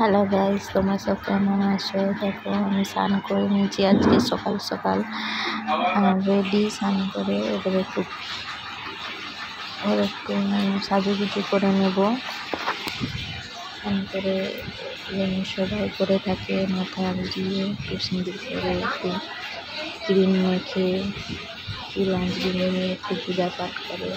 Hello guys, তোমরা সব কেমন আছো? দেখো আমি স্নান করে নিয়েছি আজকে সকাল সকাল রেডি। স্নান করে এবার একটু সাজুগুজু করে নেব। স্নান করে সবাই করে থাকে, মাথা দিয়ে একটু সিঁদুর করে একটু ক্রিম মেখে চুল আঁচড়ে নিয়ে একটু পূজা পাঠ করে।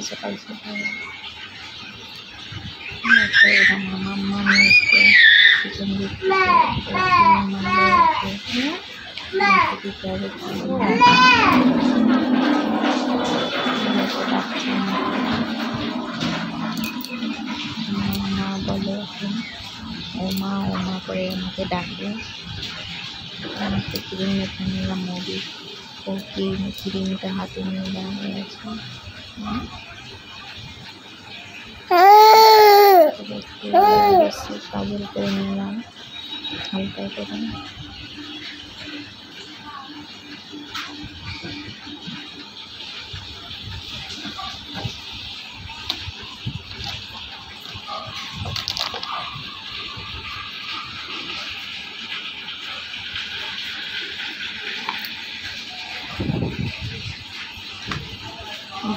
সকাল সকাল আমার মাম্মা নিয়েছে চিকেন দিতে মা বলে এখন ওমা ওমা করে আমাকে ডাকে। আমাকে ক্রিম মেখে নিলাম, মুড়ি ও ক্রিমটা হাতে নিয়ে দাঁড়িয়ে আছে। কাজল করে নিলাম হালকা করে।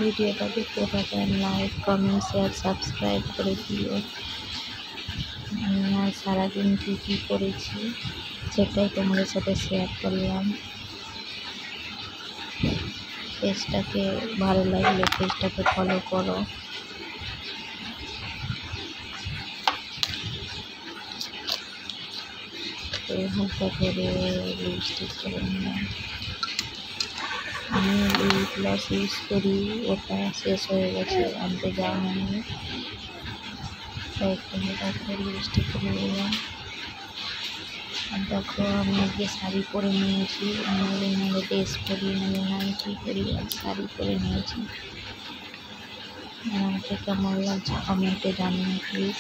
ভিডিওটা দেখতে থাকেন, লাইক কমেন্ট শেয়ার সাবস্ক্রাইব করে দিও। আর সারাদিন কী কী করেছি সেটাই তোমাদের সাথে শেয়ার করলাম। পেজটাকে ভালো লাগলে পেজটাকে ফলো করো। হালকা করে লিপস্টিক করে নিলাম। আমি লিপ গ্লস ইউজ করি, ওটা শেষ হয়ে গেছে, আনতে যাওয়া হয়নি। একটু হালকা করে লিপস্টিক করে নিলাম। আর দেখো আমি আজকে শাড়ি পরে নিয়েছি, নাহলে ড্রেস পরি, নাহলে নাইটি পরি, আর শাড়ি পরে নিয়েছি। আমাকে কেমন লাগছে কমেন্টে জানিও প্লিজ।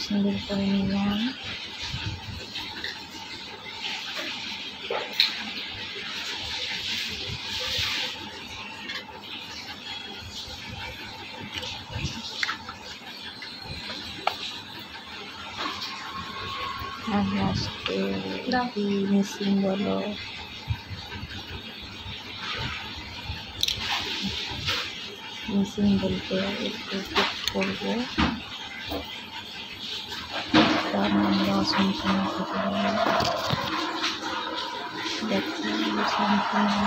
সুন্দর করে নিলাম। আর লাস্টে মিসিং বলো মিসিং বলতে একটু কুক করবো, তার আমরা অসংখ্য খেতে দেখছি সম্পূর্ণ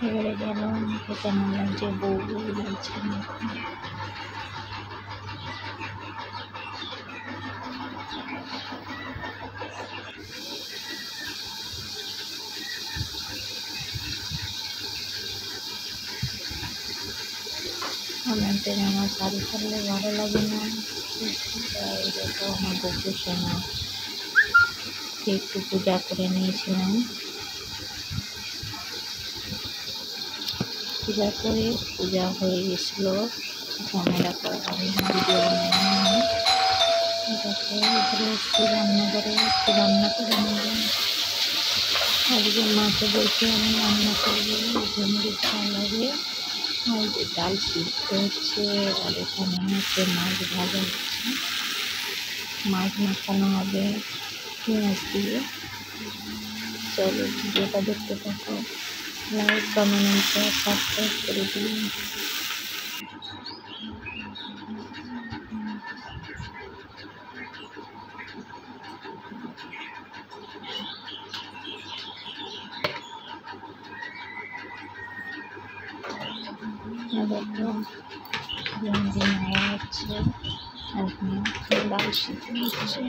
এবারে বলো আমাকে কেমন লাগছে, বউ বউ লাগছে না। কমেন্টে আমার শাড়ি পরলে ভালো লাগে না। তাই দেখো আমার বউকে শোনা একটু পূজা করে নিয়েছিলাম। পূজা হয়ে গেছিলো, ক্যামেরা করে আমি ভিডিও বানাই। দেখো এবারে একটু রান্না করে নেব। আজকে মাকে বলছি আমি রান্না করবো, জন্য ভালো লাগে। আর যে ডাল সিদ্ধ হচ্ছে, আর এখানে হচ্ছে মাছ ভাজা হচ্ছে, মাছ মাখানো হবে পেঁয়াজ দিয়ে। চলো ভিডিওটা দেখতে থাকো, লাইক কমেন্ট শেয়ার সাবস্ক্রাইব করে দিন। দেখো নেওয়া হচ্ছে, ডাল সিদ্ধ হচ্ছে,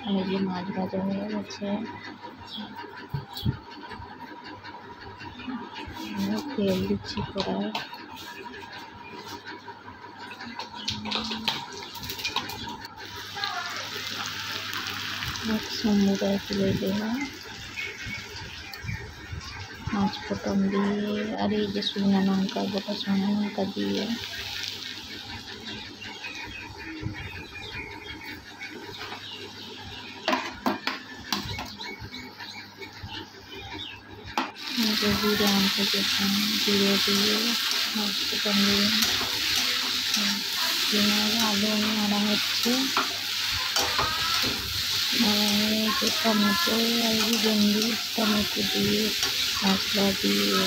আর যে মাছ ভাজা হয়ে গেছে। তেল দিচ্ছি কড়াই। এক সম্বুরায় তুলে দিলাম পাঁচ ফোটন দিয়ে, আর এই যে শুকনো লঙ্কা, গোটা শুকনো লঙ্কা দিয়ে জিরে আনতে গেছিলাম, জিরে দিয়ে পাঁচ ফোটন দিয়ে আলু নাড়া হচ্ছে। আর টমেটো আর ভেন্ডি, টমেটো দিয়ে মশলা দিয়ে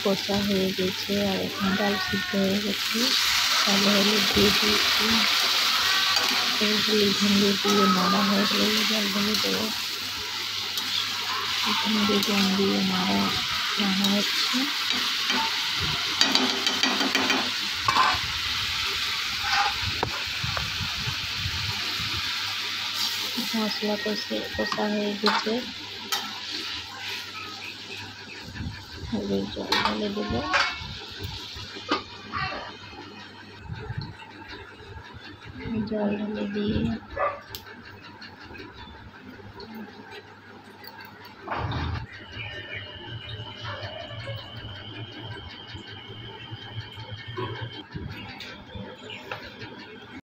কষা হয়ে গেছে। আর এখানে ডাল সিদ্ধ হয়ে গেছে, তাহলে হলুদ দিয়ে দিয়েছি। হলুদ ভেন্ডি দিয়ে নাড়া হয়ে গেলে জল ঢেলে দেবো। ভেন্ডি জল দিয়ে নাড়া হচ্ছে। মশলা কষা হয়ে গেছে, এবার জল ঢেলে দেবো। জল ঢেলে দিয়ে